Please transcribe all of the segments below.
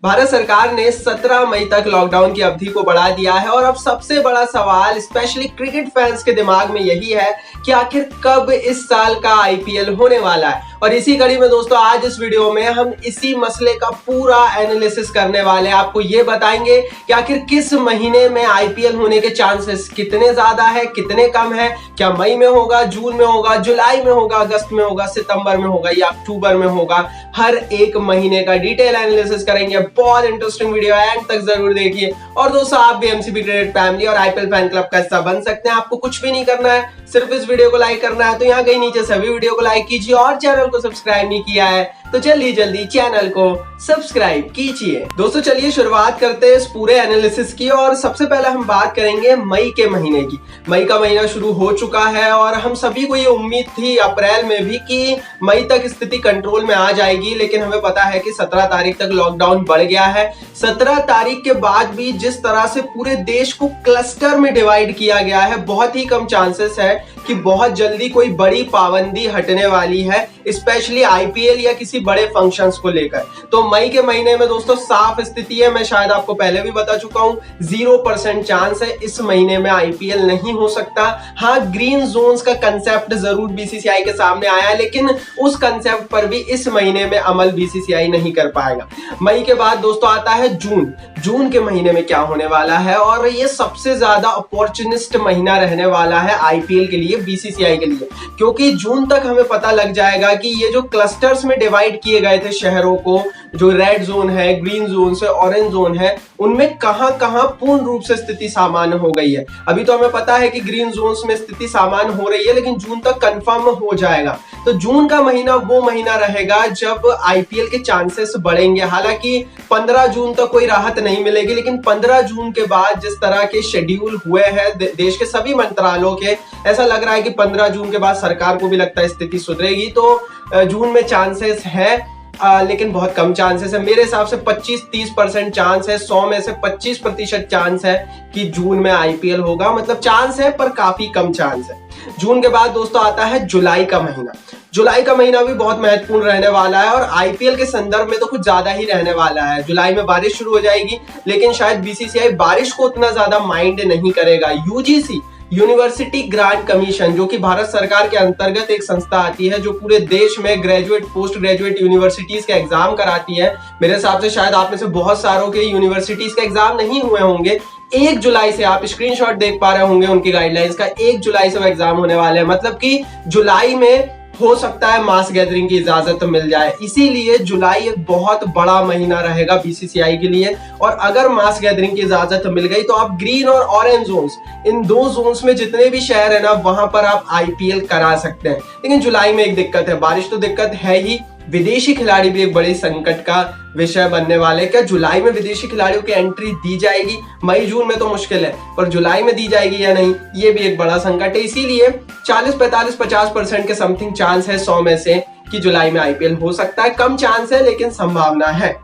भारत सरकार ने 17 मई तक लॉकडाउन की अवधि को बढ़ा दिया है और अब सबसे बड़ा सवाल स्पेशली क्रिकेट फैंस के दिमाग में यही है कि आखिर कब इस साल का आईपीएल होने वाला है। और इसी कड़ी में दोस्तों आज इस वीडियो में हम इसी मसले का पूरा एनालिसिस करने वाले हैं। आपको ये बताएंगे कि आखिर किस महीने में आईपीएल होने के चांसेस कितने ज्यादा है, कितने कम है, क्या मई में होगा, जून में होगा, जुलाई में होगा, अगस्त में होगा, सितंबर में होगा या अक्टूबर में होगा। हर एक महीने का डिटेल एनालिसिस करेंगे। बहुत इंटरेस्टिंग वीडियो है, एंड तक जरूर देखिए। और दोस्तों आप भी एमसीबी क्रिकेट फैमिली और आईपीएल फैन क्लब का हिस्सा बन सकते हैं। आपको कुछ भी नहीं करना है, सिर्फ इस वीडियो को लाइक करना है। तो यहाँ कहीं नीचे सभी वीडियो को लाइक कीजिए और चैनल को सब्सक्राइब नहीं किया है तो जल्दी जल्दी चैनल को सब्सक्राइब कीजिए। दोस्तों चलिए शुरुआत करते हैं इस पूरे एनालिसिस की। और सबसे पहले हम बात करेंगे मई के महीने की। मई का महीना शुरू हो चुका है और हम सभी को ये उम्मीद थी अप्रैल में भी कि मई तक स्थिति कंट्रोल में आ जाएगी, लेकिन हमें पता है कि 17 तारीख तक लॉकडाउन बढ़ गया है। 17 तारीख के बाद भी जिस तरह से पूरे देश को क्लस्टर में डिवाइड किया गया है, बहुत ही कम चांसेस है कि बहुत जल्दी कोई बड़ी पाबंदी हटने वाली है, स्पेशली आईपीएल या किसी बड़े फंक्शंस को लेकर। तो मई के महीने में दोस्तों साफ स्थिति है, मैं शायद आपको पहले भी बता चुका हूं, 0% चांस है इस महीने में आईपीएल नहीं हो सकता। हाँ, ग्रीन जोन्स का कंसेप्ट जरूर बीसीसीआई के सामने आया है, लेकिन उस कंसेप्ट पर भी इस महीने में अमल बीसीसीआई नहीं कर पाएगा। मई के बाद दोस्तों आता है जून। जून के महीने में क्या होने वाला है, और ये सबसे ज्यादा अपॉर्चुनिस्ट महीना रहने वाला है आईपीएल के लिए, बीसीसीआई के लिए, क्योंकि जून तक हमें पता लग जाएगा कि ये जो क्लस्टर्स में डिवाइड किए गए थे शहरों को, जो रेड जोन है, ग्रीन जोन से ऑरेंज जोन है, उनमें कहां कहां पूर्ण रूप से स्थिति सामान्य हो गई है। अभी तो हमें पता है कि ग्रीन जोन्स में स्थिति सामान्य हो रही है, लेकिन जून तक कंफर्म हो जाएगा। तो जून का महीना वो महीना रहेगा जब आईपीएल के चांसेस बढ़ेंगे। हालांकि 15 जून तक कोई राहत नहीं मिलेगी, लेकिन 15 जून के बाद जिस तरह के शेड्यूल हुए हैं देश के सभी मंत्रालयों के, ऐसा लग रहा है कि 15 जून के बाद सरकार को भी लगता है स्थिति सुधरेगी। तो जून में चांसेस है, लेकिन बहुत कम चांसेस है। मेरे हिसाब से 25-30% चांस है, 100 में से 25% चांस है कि जून में आईपीएल होगा। मतलब चांस है पर काफी कम चांस है। जून के बाद दोस्तों आता है जुलाई का महीना। जुलाई का महीना भी बहुत महत्वपूर्ण रहने वाला है और आईपीएल के संदर्भ में तो कुछ ज्यादा ही रहने वाला है। जुलाई में बारिश शुरू हो जाएगी, लेकिन शायद बीसीसीआई बारिश को उतना ज्यादा माइंड नहीं करेगा। यूजीसी, यूनिवर्सिटी ग्रांट कमीशन, जो कि भारत सरकार के अंतर्गत एक संस्था आती है जो पूरे देश में ग्रेजुएट, पोस्ट ग्रेजुएट यूनिवर्सिटीज का एग्जाम कराती है। मेरे हिसाब से शायद आप में से बहुत सारों के यूनिवर्सिटीज का एग्जाम नहीं हुए होंगे। 1 जुलाई से आप स्क्रीनशॉट देख पा रहे होंगे उनकी गाइडलाइंस का, 1 जुलाई से वो एग्जाम होने वाले हैं। मतलब कि जुलाई में हो सकता है मास गैदरिंग की इजाजत मिल जाए। इसीलिए जुलाई एक बहुत बड़ा महीना रहेगा बीसीसीआई के लिए, और अगर मास गैदरिंग की इजाजत मिल गई तो आप ग्रीन और ऑरेंज जोन्स, इन 2 जोन्स में जितने भी शहर है ना, वहां पर आप आईपीएल करा सकते हैं। लेकिन जुलाई में एक दिक्कत है, बारिश तो दिक्कत है ही, विदेशी खिलाड़ी भी एक बड़े संकट का विषय बनने वाले। क्या जुलाई में विदेशी खिलाड़ियों की एंट्री दी जाएगी? मई जून में तो मुश्किल है, पर जुलाई में दी जाएगी या नहीं, ये भी एक बड़ा संकट है। इसीलिए 40-45-50% के समथिंग चांस है 100 में से कि जुलाई में आईपीएल हो सकता है। कम चांस है लेकिन संभावना है।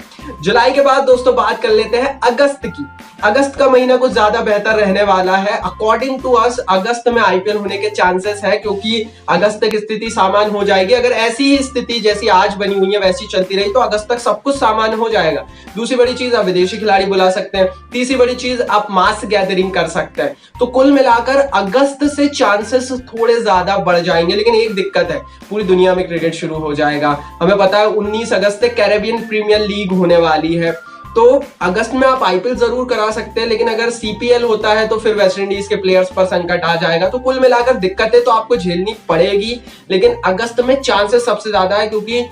जुलाई के बाद दोस्तों बात कर लेते हैं अगस्त की। अगस्त का महीना कुछ ज्यादा बेहतर रहने वाला है। अकॉर्डिंग टू अस अगस्त में आईपीएल होने के चांसेस है, क्योंकि अगस्त तक स्थिति सामान्य हो जाएगी। अगर ऐसी ही स्थिति जैसी आज बनी हुई है वैसी चलती रही तो अगस्त तक सब कुछ सामान्य हो जाएगा। दूसरी बड़ी चीज, आप विदेशी खिलाड़ी बुला सकते हैं। तीसरी बड़ी चीज, आप मास गैदरिंग कर सकते हैं। तो कुल मिलाकर अगस्त से चांसेस थोड़े ज्यादा बढ़ जाएंगे। लेकिन एक दिक्कत है, पूरी दुनिया में क्रिकेट शुरू हो जाएगा। हमें पता है 19 अगस्त से कैरेबियन प्रीमियर लीग होने वाली है। तो अगस्त में आप आईपीएल जरूर करा सकते हैं, लेकिन अगर सीपीएल होता है तो फिर वेस्ट इंडीज के प्लेयर्स पर संकट आ जाएगा। तो कुल मिलाकर दिक्कतें तो आपको झेलनी पड़ेगी, लेकिन अगस्त में चांसेस सबसे ज्यादा है क्योंकि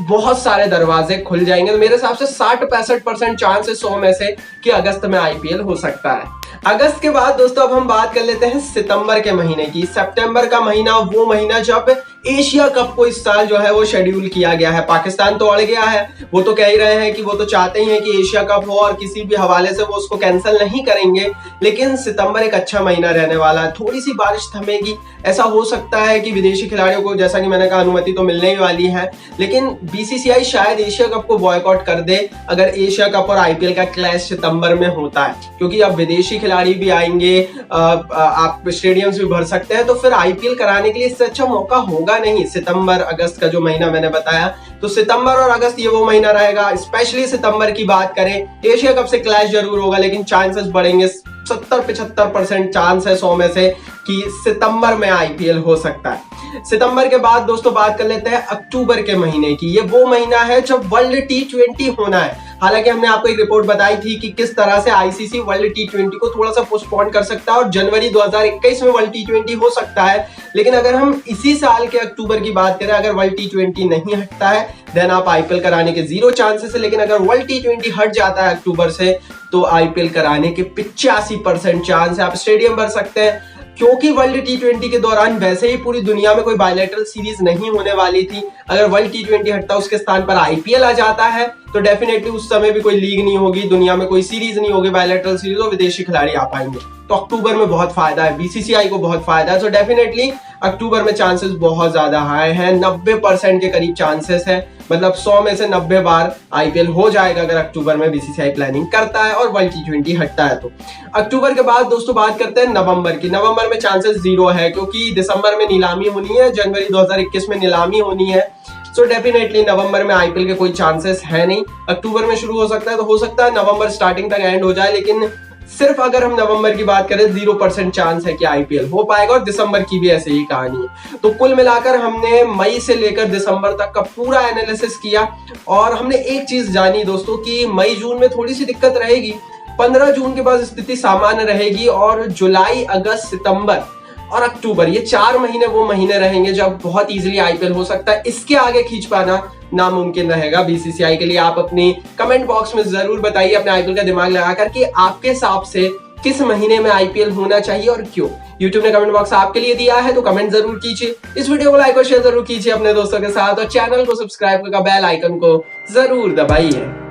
बहुत सारे दरवाजे खुल जाएंगे। तो मेरे हिसाब से 60-65% चांस है 100 में से कि अगस्त में आईपीएल हो सकता है। अगस्त के बाद दोस्तों अब हम बात कर लेते हैं सितंबर के महीने की। सितंबर का महीना वो महीना जब एशिया कप को इस साल जो है वो शेड्यूल किया गया है। पाकिस्तान तो अड़ गया है, वो तो कह ही रहे हैं कि वो तो चाहते ही हैं कि एशिया कप हो और किसी भी हवाले से वो उसको कैंसिल नहीं करेंगे। लेकिन सितंबर एक अच्छा महीना रहने वाला है। थोड़ी सी बारिश थमेगी, ऐसा हो सकता है कि विदेशी खिलाड़ियों को, जैसा कि मैंने कहा, अनुमति तो मिलने ही वाली है। लेकिन बीसीसीआई शायद एशिया कप को बॉयकॉट कर दे अगर एशिया कप और आईपीएल का क्लैश सितंबर में होता है, क्योंकि अब विदेशी खिलाड़ी भी आएंगे, आप स्टेडियम्स भी भर सकते हैं। तो फिर आईपीएल कराने के लिए इससे अच्छा मौका होगा होगा नहीं, सितंबर अगस्त का जो महीना मैंने बताया, तो सितंबर और अगस्त ये वो महीना रहेगा। स्पेशली सितंबर की बात करें, एशिया कप से क्लैश जरूर होगा, लेकिन चांसेस बढ़ेंगे, 70-75% चांस है 100 में से कि सितंबर में आईपीएल हो सकता है। सितंबर के बाद दोस्तों बात कर लेते हैं अक्टूबर के महीने की। ये वो महीना है जब वर्ल्ड T20 होना है। हालांकि हमने आपको एक रिपोर्ट बताई थी कि किस तरह से आईसीसी वर्ल्ड T20 को थोड़ा सा पोस्टपोन कर सकता है और जनवरी 2021 में वर्ल्ड T20 हो सकता है। लेकिन अगर हम इसी साल के अक्टूबर की बात करें, अगर वर्ल्ड T20 नहीं हटता है देन आप आईपीएल कराने के 0 चांसेस है। लेकिन अगर वर्ल्ड T20 हट जाता है अक्टूबर से तो आईपीएल कराने के 85% चांस है। आप स्टेडियम भर सकते हैं, क्योंकि वर्ल्ड T20 के दौरान वैसे ही पूरी दुनिया में कोई बायलैटरल सीरीज नहीं होने वाली थी। अगर वर्ल्ड T20 हटता, उसके स्थान पर आईपीएल आ जाता है, तो डेफिनेटली उस समय भी कोई लीग नहीं होगी, दुनिया में कोई सीरीज नहीं होगी बायलैटरल सीरीज, और विदेशी खिलाड़ी आ पाएंगे। तो अक्टूबर में बहुत फायदा है, बीसीसीआई को बहुत फायदा है। तो डेफिनेटली अक्टूबर में चांसेस बहुत ज्यादा हाई हैं, 90% के करीब चांसेस है। मतलब 100 में से 90 बार आईपीएल हो जाएगा अगर अक्टूबर में बीसीसीआई प्लानिंग करता है और वर्ल्ड T20 हटता है। तो अक्टूबर के बाद दोस्तों बात करते हैं नवंबर की। नवंबर में चांसेस 0 है, क्योंकि दिसंबर में नीलामी होनी है, जनवरी 2021 में नीलामी होनी है। सो डेफिनेटली नवंबर में आईपीएल के कोई चांसेस है नहीं। अक्टूबर में शुरू हो सकता है, तो हो सकता है नवंबर स्टार्टिंग तक एंड हो जाए, लेकिन सिर्फ अगर हम नवंबर की बात करें 0% चांस है कि आईपीएल हो पाएगा, और दिसंबर की भी ऐसे ही कहानी है। तो कुल मिलाकर हमने मई से लेकर दिसंबर तक का पूरा एनालिसिस किया और हमने एक चीज जानी दोस्तों कि मई जून में थोड़ी सी दिक्कत रहेगी, 15 जून के बाद स्थिति सामान्य रहेगी, और जुलाई, अगस्त, सितंबर और अक्टूबर, ये 4 महीने वो महीने रहेंगे जब बहुत इजीली आईपीएल हो सकता है। इसके आगे खींच पाना नामुमकिन रहेगा बीसीसीआई के लिए। आप अपनी कमेंट बॉक्स में जरूर बताइए अपने आईपीएल का दिमाग लगाकर कि आपके हिसाब से किस महीने में आईपीएल होना चाहिए और क्यों। यूट्यूब ने कमेंट बॉक्स आपके लिए दिया है, तो कमेंट जरूर कीजिए, इस वीडियो को लाइक और शेयर जरूर कीजिए अपने दोस्तों के साथ, और चैनल को सब्सक्राइब करके बेल आइकन को जरूर दबाइए।